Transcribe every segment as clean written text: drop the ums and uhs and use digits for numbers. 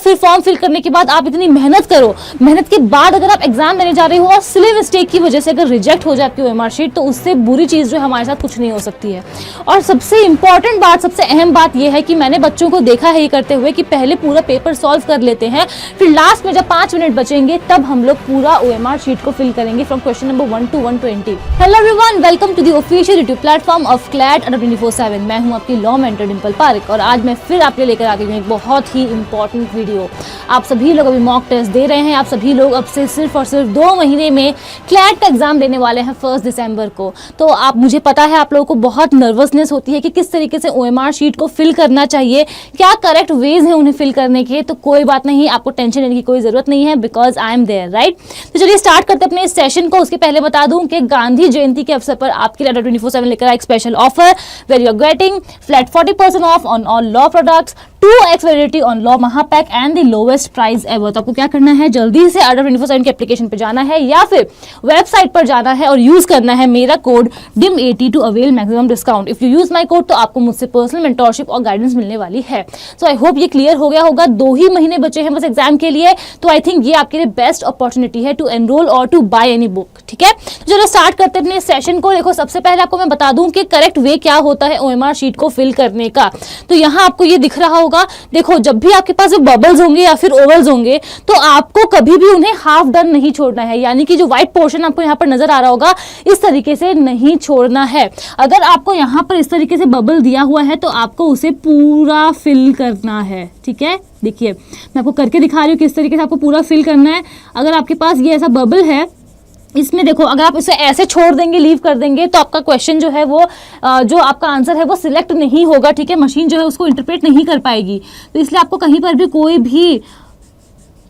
फिर form fill करने के बाद आप इतनी मेहनत करो, मेहनत के बाद अगर आप एग्जाम देने जा रहे हो और सिली मिस्टेक की वजह से अगर रिजेक्ट हो जाए आपकी ओएमआर शीट, तो उससे बुरी चीज़ जो हमारे साथ कुछ नहीं हो सकती है। और सबसे इंपॉर्टेंट बात, सबसे अहम बात यह है कि मैंने बच्चों को देखा है ये करते हुए कि पहले पूरा पेपर सॉल्व कर लेते हैं, फिर लास्ट में जब 5 मिनट बचेंगे तब हम लोग पूरा ओएमआर शीट को फिल करेंगे from question number 1 to 120। Hello everyone, welcome to the official YouTube platform of CLAT under 24/7। मैं हूं आपकी लॉ मेंटर डिंपल पारिक और आज मैं फिर आपके लेकर आ गई हूं एक बहुत ही इंपॉर्टेंट वीडियो। आप सभी लोग अभी मॉक टेस्ट दे रहे हैं, आप सभी लोग अब से सिर्फ और सिर्फ 2 महीने में क्लैट का एग्जाम देने वाले हैं 1 दिसंबर को। तो आप, मुझे पता है आप लोगों को बहुत नर्वसनेस होती है कि किस तरीके से ओएमआर शीट को फिल करना चाहिए, क्या करेक्ट वेज है उन्हें फिल करने के। तो कोई बात नहीं, आपको टेंशन लेने की कोई जरूरत नहीं है, because I am there, right. तो चलिए स्टार्ट करते अपने इस सेशन को। उसके पहले बता दूं कि गांधी जयंती के अवसर पर आपके लिए 24/7 लेकर आया एक special offer where you are getting flat 40% off on all law products, 2x validity on law महापैक and the lowest price ever. तो आपको क्या करना है, जल्दी से अंडर 24/7 के एप्लीकेशन पर जाना है या फिर वेबसाइट पर जाना है और यूज करना है मेरा code DIM80 to avail maximum discount. If you use my code तो आपको मुझसे पर्सनल मेंटोरशिप और गाइडेंस मिलने वाली है। सो आई होप ये क्लियर हो गया होगा। 2 ही महीने बचे हैं बस एग्जाम के लिए, तो आई थिंक ये आपके लिए बेस्ट अपॉर्चुनिटी है टू एनरोल और टू बाय एनी बुक। ठीक है, तो चलो स्टार्ट करते हैं अपने सेशन को। देखो, सबसे पहले आपको मैं बता दूं कि करेक्ट वे क्या होता है ओएमआर शीट को फिल करने का। तो यहाँ आपको ये दिख रहा होगा, देखो जब भी आपके पास बबल्स होंगे या फिर ओवल्स होंगे तो आपको कभी भी उन्हें हाफ डन नहीं छोड़ना है, यानी कि जो व्हाइट पोर्शन आपको यहाँ पर नजर आ रहा होगा इस तरीके से नहीं छोड़ना है। अगर आपको यहाँ पर इस तरीके से बबल दिया हुआ है तो आपको उसे पूरा फिल करना है। ठीक है, देखिए मैं आपको करके दिखा रही हूँ किस तरीके से आपको पूरा फिल करना है। अगर आपके पास ये ऐसा बबल है, इसमें देखो अगर आप इसे ऐसे छोड़ देंगे, लीव कर देंगे, तो आपका क्वेश्चन जो है वो जो आपका आंसर है वो सिलेक्ट नहीं होगा। ठीक है, मशीन जो है उसको इंटरप्रेट नहीं कर पाएगी। तो इसलिए आपको कहीं पर भी कोई भी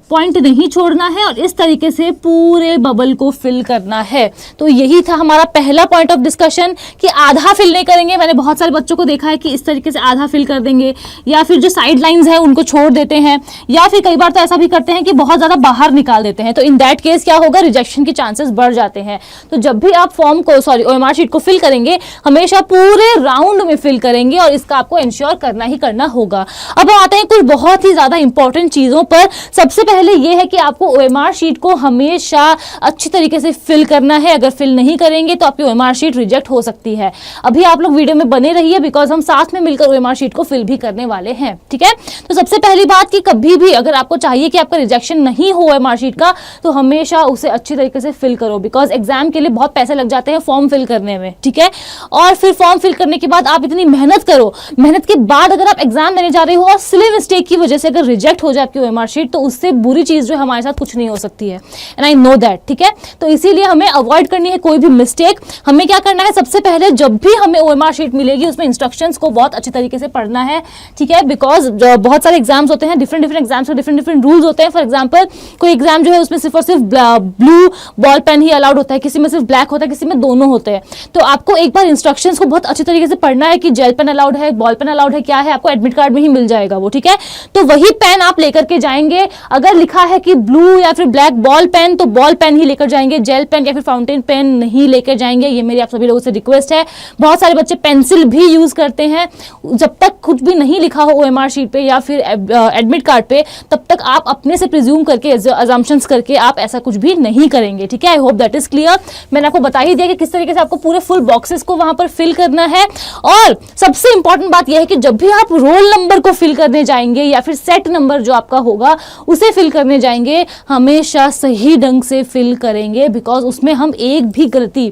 पॉइंट नहीं छोड़ना है और इस तरीके से पूरे बबल को फिल करना है। तो यही था हमारा पहला पॉइंट ऑफ डिस्कशन कि आधा फिल नहीं करेंगे। मैंने बहुत सारे बच्चों को देखा है कि इस तरीके से आधा फिल कर देंगे या फिर जो साइड लाइंस है उनको छोड़ देते हैं, या फिर कई बार तो ऐसा भी करते हैं कि बहुत ज़्यादा बाहर निकाल देते हैं। तो इन दैट केस क्या होगा, रिजेक्शन के चांसेस बढ़ जाते हैं। तो जब भी आप फॉर्म को ओएमआर शीट को फिल करेंगे हमेशा पूरे राउंड में फिल करेंगे और इसका आपको इंश्योर करना ही करना होगा। अब आते हैं कुछ बहुत ही ज़्यादा इंपॉर्टेंट चीज़ों पर। सबसे पहले ये है कि आपको ओएमआर शीट को हमेशा अच्छी तरीके से फिल करना है। अगर फिल नहीं करेंगे तो आपकी ओएमआर शीट रिजेक्ट हो सकती है। अभी आप लोग वीडियो में बने रहिए, बिकॉज हम साथ में मिलकर ओएमआर शीट को फिल भी करने वाले हैं। ठीक है, तो सबसे पहली बात कि कभी भी अगर आपको चाहिए कि आपका रिजेक्शन नहीं हो ओएमआर शीट का, तो हमेशा उसे अच्छी तरीके से फिल करो, बिकॉज एग्जाम के लिए बहुत पैसे लग जाते हैं फॉर्म फिल करने में। ठीक है, और फिर फॉर्म फिल करने के बाद आप इतनी मेहनत करो, मेहनत के बाद अगर आप एग्जाम देने जा रहे हो और सिली मिस्टेक की वजह से अगर रिजेक्ट हो जाए आपकी ओएमआर शीट, तो उससे बुरी चीज जो हमारे साथ कुछ नहीं हो सकती है, एंड आई नो दैट। ठीक है, तो इसीलिए हमें अवॉइड करनी है कोई भी मिस्टेक। हमें क्या करना है, सबसे पहले जब भी हमें ओएमआर शीट मिलेगी उसमें इंस्ट्रक्शंस को बहुत अच्छे तरीके से पढ़ना है। ठीक है, बिकॉज बहुत सारे एग्जाम्स होते हैं, डिफरेंट एग्जाम्स में डिफरेंट रूल्स होते हैं। फॉर एग्जाम्पल कोई एग्जाम जो है उसमें सिर्फ और सिर्फ ब्लू बॉल पेन ही अलाउड होता है, किसी में सिर्फ ब्लैक होता है, किसी में दोनों होते हैं। तो आपको एक बार इंस्ट्रक्शंस को बहुत अच्छे तरीके से पढ़ना है कि जेल पेन अलाउड है, बॉल पेन अलाउड है, क्या है, आपको एडमिट कार्ड में ही मिल जाएगा वो। ठीक है, तो वही पेन आप लेकर के जाएंगे। अगर लिखा है कि ब्लू या फिर ब्लैक बॉल पेन, तो बॉल पेन ही लेकर जाएंगे, जेल पेन या फिर फाउंटेन पेन नहीं लेकर जाएंगे। ये मेरी आप सभी लोगों से रिक्वेस्ट है। बहुत सारे बच्चे पेंसिल भी यूज करते हैं। जब तक कुछ भी नहीं लिखा हो ओएमआर शीट पे या फिर एडमिट कार्ड पे, तब तक आप अपने से प्रिज्यूम करके, अजम्पशंस करके आप ऐसा कुछ भी नहीं करेंगे। ठीक है, I hope that is clear. मैंने आपको बता ही दिया कि किस तरीके से आपको पूरे फुल बॉक्सेस को वहां पर फिल करना है। और सबसे इंपॉर्टेंट बात यह है कि जब भी आप रोल नंबर को फिल करने जाएंगे या फिर सेट नंबर जो आपका होगा उसे फिल करने जाएंगे, हमेशा सही ढंग से फिल करेंगे, बिकॉज उसमें हम एक भी गलती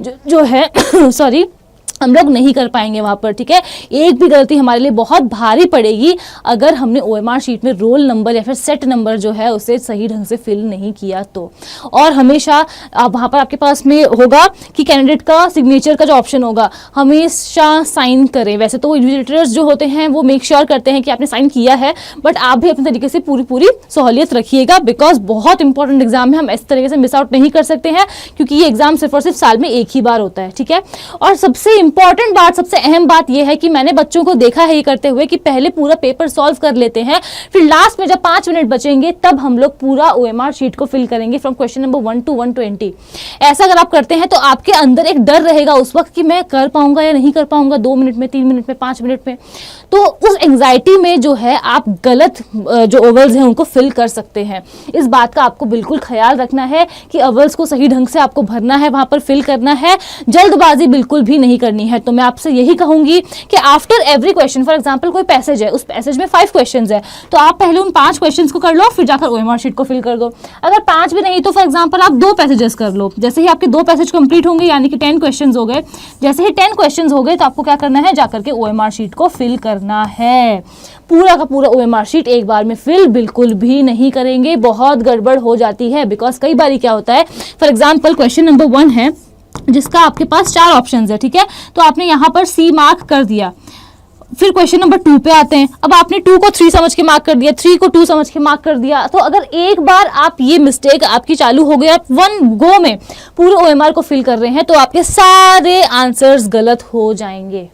जो है सॉरी हम लोग नहीं कर पाएंगे वहां पर। ठीक है, एक भी गलती हमारे लिए बहुत भारी पड़ेगी अगर हमने ओएमआर शीट में रोल नंबर या फिर सेट नंबर जो है उसे सही ढंग से फिल नहीं किया तो। और हमेशा वहां पर आपके पास में होगा कि कैंडिडेट का सिग्नेचर का जो ऑप्शन होगा हमेशा साइन करें। वैसे तो इन्विजिलेटर्स जो होते हैं वो मेक श्योर करते हैं कि आपने साइन किया है, बट आप भी अपने तरीके से पूरी सहूलियत रखिएगा, बिकॉज बहुत इंपॉर्टेंट एग्जाम है। हम इस तरीके से मिस आउट नहीं कर सकते हैं क्योंकि ये एग्जाम सिर्फ और सिर्फ साल में एक ही बार होता है। ठीक है, और सबसे इंपॉर्टेंट बात, सबसे अहम बात यह है कि मैंने बच्चों को देखा है ये करते हुए कि पहले पूरा पेपर सॉल्व कर लेते हैं, फिर लास्ट में जब 5 मिनट बचेंगे तब हम लोग पूरा OMR शीट को फिल करेंगे फ्रॉम क्वेश्चन नंबर 1 to 120। ऐसा अगर आप करते हैं तो आपके अंदर एक डर रहेगा उस वक्त कि मैं कर पाऊंगा या नहीं कर पाऊंगा, 2 मिनट में, 3 मिनट में, 5 मिनट में। तो उस एंजाइटी में जो है आप गलत जो ओवल्स हैं उनको फिल कर सकते हैं। इस बात का आपको बिल्कुल ख्याल रखना है कि ओवल्स को सही ढंग से आपको भरना है, वहां पर फिल करना है, जल्दबाजी बिल्कुल भी नहीं करनी है। तो मैं आपसे यही कहूंगी कि after every question, for example कोई पैसेज है, उस पैसेज में 5 क्वेश्चंस है, तो आप पहले उन 5 क्वेश्चंस को कर लो, फिर जाकर OMR शीट को फिल कर दो। अगर 5 भी नहीं तो फॉर एग्जांपल आप 2 पैसेजेस कर लो। जैसे ही आपके 2 पैसेज कंप्लीट होंगे यानी कि 10 क्वेश्चंस हो गए, जैसे ही 10 क्वेश्चंस हो गए तो आपको क्या करना है, जाकर के OMR शीट को फिल करना है। पूरा का पूरा OMR शीट एक बार में फिल बिल्कुल भी नहीं करेंगे, बहुत गड़बड़ हो जाती है। बिकॉज कई बार क्या होता है, फॉर एग्जाम्पल क्वेश्चन नंबर 1 है जिसका आपके पास 4 ऑप्शंस है, ठीक है, तो आपने यहाँ पर C मार्क कर दिया। फिर क्वेश्चन नंबर 2 पे आते हैं, अब आपने 2 को 3 समझ के मार्क कर दिया, 3 को 2 समझ के मार्क कर दिया। तो अगर एक बार आप ये मिस्टेक आपकी चालू हो गई, आप 1 गो में पूरे OMR को फिल कर रहे हैं, तो आपके सारे आंसर्स गलत हो जाएंगे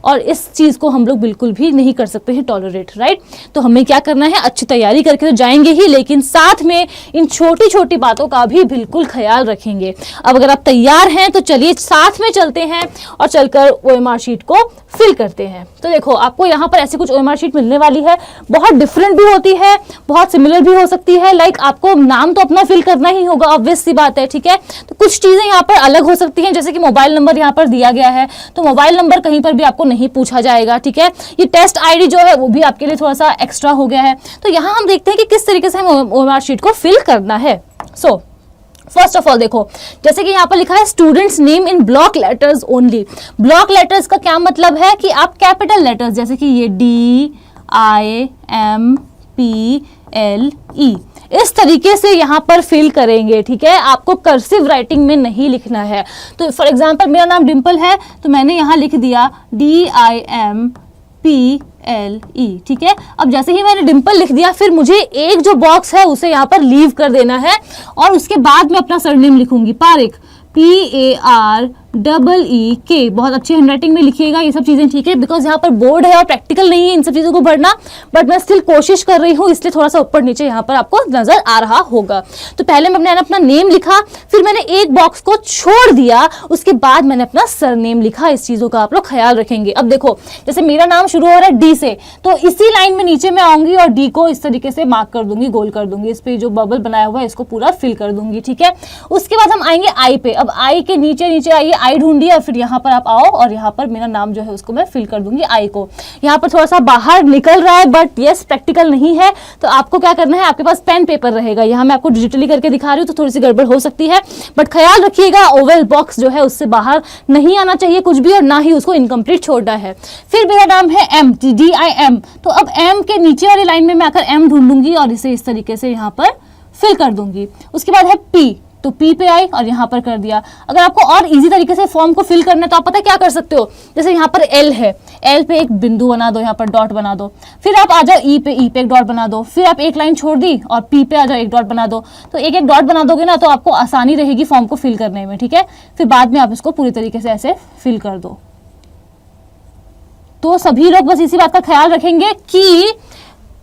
और इस चीज को हम लोग बिल्कुल भी नहीं कर सकते हैं टॉलरेट, राइट। तो हमें क्या करना है, अच्छी तैयारी करके तो जाएंगे ही, लेकिन साथ में इन छोटी छोटी बातों का भी बिल्कुल ख्याल रखेंगे। अब अगर आप तैयार हैं तो चलिए साथ में चलते हैं और चलकर OMR शीट को फिल करते हैं। तो देखो आपको यहाँ पर ऐसी कुछ OMR शीट मिलने वाली है, बहुत डिफरेंट भी होती है, बहुत सिमिलर भी हो सकती है। लाइक आपको नाम तो अपना फिल करना ही होगा, ऑब्वियस सी बात है, ठीक है। तो कुछ चीजें यहाँ पर अलग हो सकती हैं, जैसे कि मोबाइल नंबर यहाँ पर दिया गया है, तो मोबाइल नंबर कहीं पर भी आपको नहीं पूछा जाएगा, ठीक है। ये टेस्ट ID जो है वो भी आपके लिए थोड़ा सा एक्स्ट्रा हो गया है। तो यहाँ हम देखते हैं कि किस तरीके से हमें OMR शीट को फिल करना है। सो फर्स्ट ऑफ ऑल देखो, जैसे कि यहाँ पर लिखा है students name in block letters only. Block letters का क्या मतलब है कि आप कैपिटल लेटर्स जैसे कि ये DIMPLE इस तरीके से यहाँ पर फिल करेंगे, ठीक है। आपको कर्सिव राइटिंग में नहीं लिखना है। तो फॉर एग्जांपल मेरा नाम डिम्पल है, तो मैंने यहाँ लिख दिया DIMPLE, ठीक है। अब जैसे ही मैंने डिम्पल लिख दिया, फिर मुझे एक जो बॉक्स है उसे यहाँ पर लीव कर देना है और उसके बाद मैं अपना सरनेम लिखूंगी, पारिक, PAREEK। बहुत अच्छी हैंडराइटिंग में लिखिएगा ये सब चीजें, ठीक है, बिकॉज यहाँ पर बोर्ड है और प्रैक्टिकल नहीं है इन सब चीजों को भरना, बट मैं स्टिल कोशिश कर रही हूँ, इसलिए थोड़ा सा ऊपर नीचे यहाँ पर आपको नजर आ रहा होगा। तो पहले मैंने अपना नेम लिखा, फिर मैंने एक बॉक्स को छोड़ दिया, उसके बाद मैंने अपना सरनेम लिखा। इस चीजों का आप लोग ख्याल रखेंगे। अब देखो जैसे मेरा नाम शुरू हो रहा है D से, तो इसी लाइन में नीचे मैं आऊंगी और D को इस तरीके से मार्क कर दूंगी, गोल कर दूंगी, इस पे जो बबल बनाया हुआ है इसको पूरा फिल कर दूंगी, ठीक है। उसके बाद हम आएंगे I पे। अब I के नीचे नीचे आइए, I ढूंढिए और फिर यहाँ पर आप आओ और यहाँ पर मेरा नाम जो है उसको मैं फिल कर दूंगी, I को। यहाँ पर थोड़ा सा बाहर निकल रहा है बट यस प्रैक्टिकल नहीं है, तो आपको क्या करना है, आपके पास पेन पेपर रहेगा। यहाँ मैं आपको डिजिटली करके दिखा रही हूँ तो थोड़ी सी गड़बड़ हो सकती है, बट ख्याल रखिएगा ओवल बॉक्स जो है उससे बाहर नहीं आना चाहिए कुछ भी और ना ही उसको इनकम्प्लीट छोड़ना है। फिर मेरा नाम है M, DIM, तो अब M के नीचे वाली लाइन में मैं आकर M ढूंढूंगी और इसे इस तरीके से यहाँ पर फिल कर दूंगी। उसके बाद है P, तो P पे आई और यहाँ पर कर दिया। अगर आपको और इजी तरीके से फॉर्म को फिल करना है तो आप पता है क्या कर सकते हो, जैसे यहाँ पर L है, L पे एक बिंदु बना दो, यहाँ पर डॉट बना दो, फिर आप आ जाओ E पे एक डॉट बना दो, फिर आप एक लाइन छोड़ दी और P पे आ जाओ, एक डॉट बना दो। तो एक एक डॉट बना दोगे ना तो आपको आसानी रहेगी फॉर्म को फिल करने में, ठीक है। फिर बाद में आप इसको पूरी तरीके से ऐसे फिल कर दो। तो सभी लोग बस इसी बात का ख्याल रखेंगे कि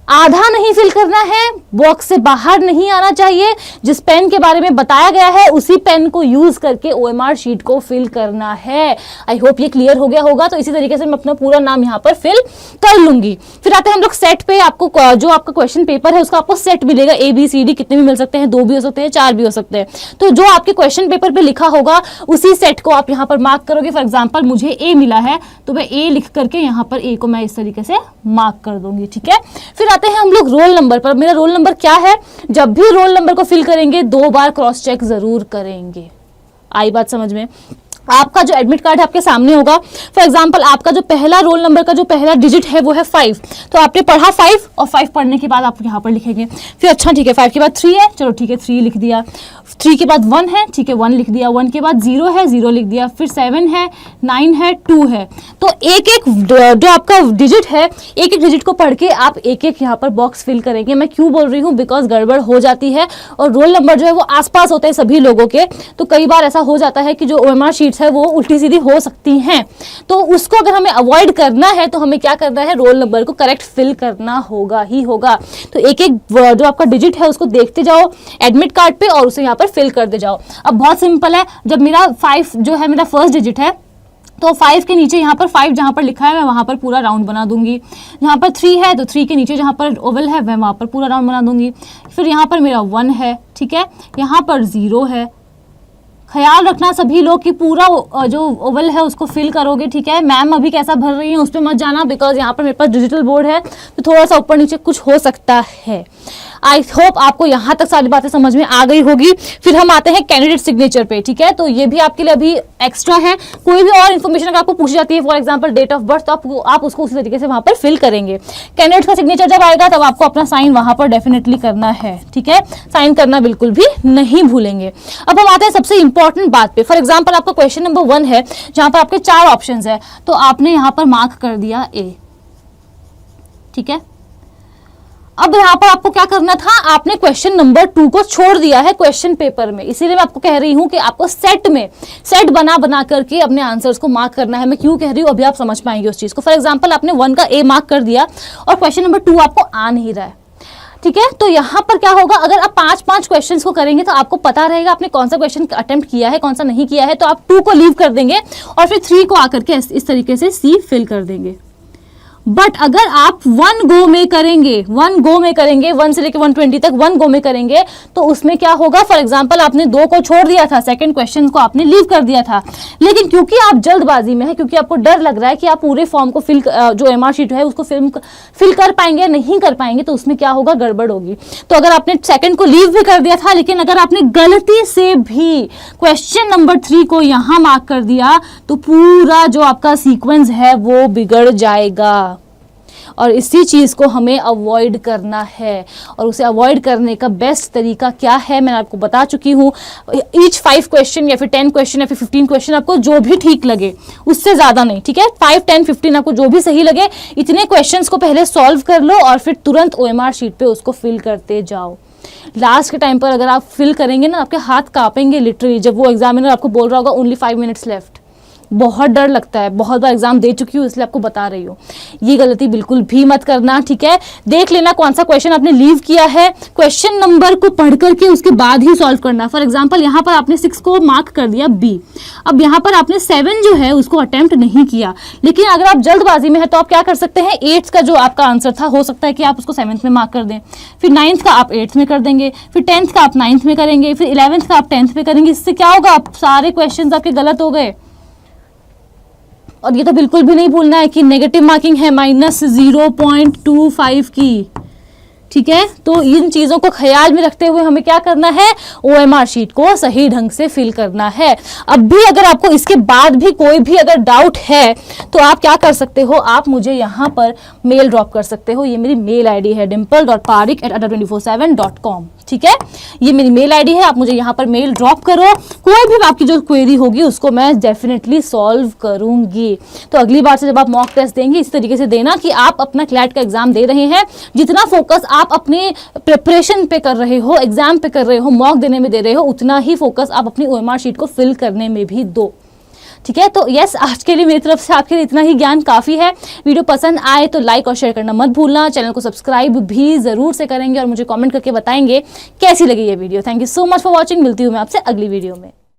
आधा नहीं फिल करना है, बॉक्स से बाहर नहीं आना चाहिए। जिस पेन के बारे में बताया गया है उसी पेन को यूज करके OMR शीट को फिल करना है। आई होप ये क्लियर हो गया होगा। तो इसी तरीके से मैं अपना पूरा नाम यहाँ पर फिल कर लूंगी। फिर आते हैं हम लोग सेट पे। आपको जो आपका क्वेश्चन पेपर है उसका आपको सेट मिलेगा, ABCD कितने भी मिल सकते हैं, 2 भी हो सकते हैं, 4 भी हो सकते हैं। तो जो आपके क्वेश्चन पेपर पे लिखा होगा उसी सेट को आप यहाँ पर मार्क करोगे। फॉर एग्जाम्पल मुझे A मिला है तो मैं A लिख करके यहाँ पर A को मैं इस तरीके से मार्क कर दूंगी, ठीक है। फिर आते हैं हम लोग रोल नंबर पर। मेरा रोल नंबर क्या है, जब भी रोल नंबर को फिल करेंगे 2 बार क्रॉस चेक जरूर करेंगे। आई बात समझ में। आपका जो एडमिट कार्ड है आपके सामने होगा। फॉर एग्जांपल आपका जो पहला रोल नंबर का जो पहला डिजिट है वो है 5, तो आपने पढ़ा 5 और 5 पढ़ने के बाद आप यहाँ पर लिखेंगे। फिर अच्छा ठीक है 5 के बाद 3 है, चलो ठीक है 3 लिख दिया। 3 के बाद 1 है, ठीक है 1 लिख दिया। 1 के बाद 0 है, 0 लिख दिया। फिर 7 है, 9 है, 2 है। तो एक एक जो आपका डिजिट है, एक एक डिजिट को पढ़ के आप एक एक यहाँ पर बॉक्स फिल करेंगे। मैं क्यों बोल रही हूँ, बिकॉज गड़बड़ हो जाती है और रोल नंबर जो है वो आसपास होते हैं सभी लोगों के। तो कई बार ऐसा हो जाता है कि जो OMR शीट डिजिट्स है वो उल्टी सीधी हो सकती हैं। तो उसको अगर हमें अवॉइड करना है तो हमें क्या करना है, रोल नंबर को करेक्ट फिल करना होगा ही होगा। तो एक एक जो आपका डिजिट है उसको देखते जाओ एडमिट कार्ड पे और उसे यहाँ पर फिल करते जाओ। अब बहुत सिंपल है, जब मेरा 5 जो है मेरा फर्स्ट डिजिट है तो 5 के नीचे यहाँ पर 5 जहाँ पर लिखा है मैं वहाँ पर पूरा राउंड बना दूंगी। यहाँ पर 3 है तो 3 के नीचे जहाँ पर ओवल है मैं वहाँ पर पूरा राउंड बना दूंगी। फिर यहाँ पर मेरा 1 है, ठीक है, यहाँ पर 0 है। ख्याल रखना सभी लोग कि पूरा जो ओवल है उसको फिल करोगे, ठीक है। मैम अभी कैसा भर रही है उस पर मत जाना, बिकॉज यहाँ पर मेरे पास डिजिटल बोर्ड है तो थोड़ा सा ऊपर नीचे कुछ हो सकता है। आई होप आपको यहाँ तक सारी बातें समझ में आ गई होगी। फिर हम आते हैं कैंडिडेट सिग्नेचर पे, ठीक है। तो ये भी आपके लिए अभी एक्स्ट्रा है। कोई भी और इन्फॉर्मेशन अगर आपको पूछी जाती है, for example date of birth, तो आप उसको उसी तरीके से वहाँ पर फिल करेंगे। कैंडिडेट का सिग्नेचर जब आएगा तब आपको अपना साइन वहाँ पर डेफिनेटली करना है, ठीक है। साइन करना बिल्कुल भी नहीं भूलेंगे। अब हम आते हैं सबसे इंपॉर्टेंट बात पे। फॉर एग्जाम्पल आपका क्वेश्चन नंबर 1 है जहाँ पर आपके 4 ऑप्शन है, तो आपने यहाँ पर मार्क कर दिया A, ठीक है। अब यहाँ पर आपको क्या करना था, आपने क्वेश्चन नंबर 2 को छोड़ दिया है क्वेश्चन पेपर में। इसीलिए मैं आपको कह रही हूँ कि आपको सेट बना करके अपने आंसर्स को मार्क करना है। मैं क्यों कह रही हूँ अभी आप समझ पाएंगे उस चीज को। फॉर एग्जांपल आपने 1 का A मार्क कर दिया और क्वेश्चन नंबर 2 आपको आ नहीं रहा है, ठीक है। तो यहाँ पर क्या होगा, अगर आप 5 क्वेश्चंस को करेंगे तो आपको पता रहेगा आपने कौन सा क्वेश्चन अटेम्प्ट किया है, कौन सा नहीं किया है। तो आप 2 को लीव कर देंगे और फिर 3 को आकर के इस तरीके से C फिल कर देंगे। बट अगर आप 1 गो में करेंगे 1 से लेकर 120 तक 1 गो में करेंगे तो उसमें क्या होगा, फॉर एग्जांपल आपने 2 को छोड़ दिया था, सेकंड क्वेश्चन को आपने लीव कर दिया था, लेकिन क्योंकि आप जल्दबाजी में है, क्योंकि आपको डर लग रहा है कि आप पूरे फॉर्म को जो एमआर शीट है उसको फिल कर पाएंगे या नहीं कर पाएंगे, तो उसमें क्या होगा, गड़बड़ होगी। तो अगर आपने सेकंड को लीव भी कर दिया था, लेकिन अगर आपने गलती से भी क्वेश्चन नंबर 3 को यहां मार्क कर दिया तो पूरा जो आपका सीक्वेंस है वो बिगड़ जाएगा। और इसी चीज़ को हमें अवॉइड करना है। और उसे अवॉइड करने का बेस्ट तरीका क्या है मैंने आपको बता चुकी हूँ। ईच 5 क्वेश्चन या फिर 10 क्वेश्चन या फिर 15 क्वेश्चन, आपको जो भी ठीक लगे, उससे ज़्यादा नहीं, ठीक है। 5, 10, 15 आपको जो भी सही लगे, इतने क्वेश्चंस को पहले सॉल्व कर लो और फिर तुरंत OMR शीट पे उसको फिल करते जाओ। लास्ट के टाइम पर अगर आप फिल करेंगे ना, आपके हाथ कांपेंगे लिटरली, जब वो एग्जामिनर आपको बोल रहा होगा ओनली 5 मिनट्स लेफ्ट। बहुत डर लगता है, बहुत बार एग्जाम दे चुकी हूँ इसलिए आपको बता रही हूँ। ये गलती बिल्कुल भी मत करना, ठीक है। देख लेना कौन सा क्वेश्चन आपने लीव किया है, क्वेश्चन नंबर को पढ़ करके उसके बाद ही सॉल्व करना। फॉर एग्जांपल यहाँ पर आपने 6 को मार्क कर दिया B, अब यहाँ पर आपने 7 जो है उसको अटेम्प्ट नहीं किया, लेकिन अगर आप जल्दबाजी में है तो आप क्या कर सकते हैं, 8th का जो आपका आंसर था हो सकता है कि आप उसको 7th में मार्क कर दें, फिर 9th का आप 8th में कर देंगे, फिर 10th का आप 9th में करेंगे, फिर 11th का आप 10th में करेंगे। इससे क्या होगा, आप सारे क्वेश्चन आपके गलत हो गए। और ये तो बिल्कुल भी नहीं भूलना है कि नेगेटिव मार्किंग है -0.25 की, ठीक है। तो इन चीज़ों को ख्याल में रखते हुए हमें क्या करना है, OMR शीट को सही ढंग से फिल करना है। अब भी अगर आपको इसके बाद भी कोई भी अगर डाउट है तो आप क्या कर सकते हो, आप मुझे यहाँ पर मेल ड्रॉप कर सकते हो। ये मेरी मेल ID है dimple.parik@adda247.com, ठीक है। ये मेरी मेल ID है, आप मुझे यहाँ पर मेल ड्रॉप करो। कोई भी आपकी जो क्वेरी होगी उसको मैं डेफिनेटली सॉल्व करूंगी। तो अगली बार से जब आप मॉक टेस्ट देंगे इस तरीके से देना कि आप अपना क्लैट का एग्जाम दे रहे हैं, जितना फोकस आप अपने प्रिपरेशन पे कर रहे हो, एग्जाम पे कर रहे हो, मॉक देने में दे रहे हो, उतना ही फोकस आप अपनी OMR शीट को फिल करने में भी दो, ठीक है। तो यस, आज के लिए मेरी तरफ से आपके लिए इतना ही ज्ञान काफ़ी है। वीडियो पसंद आए तो लाइक और शेयर करना मत भूलना, चैनल को सब्सक्राइब भी ज़रूर से करेंगे और मुझे कमेंट करके बताएंगे कैसी लगी ये video. Thank you so much for watching. मिलती हूँ मैं आपसे अगली वीडियो में।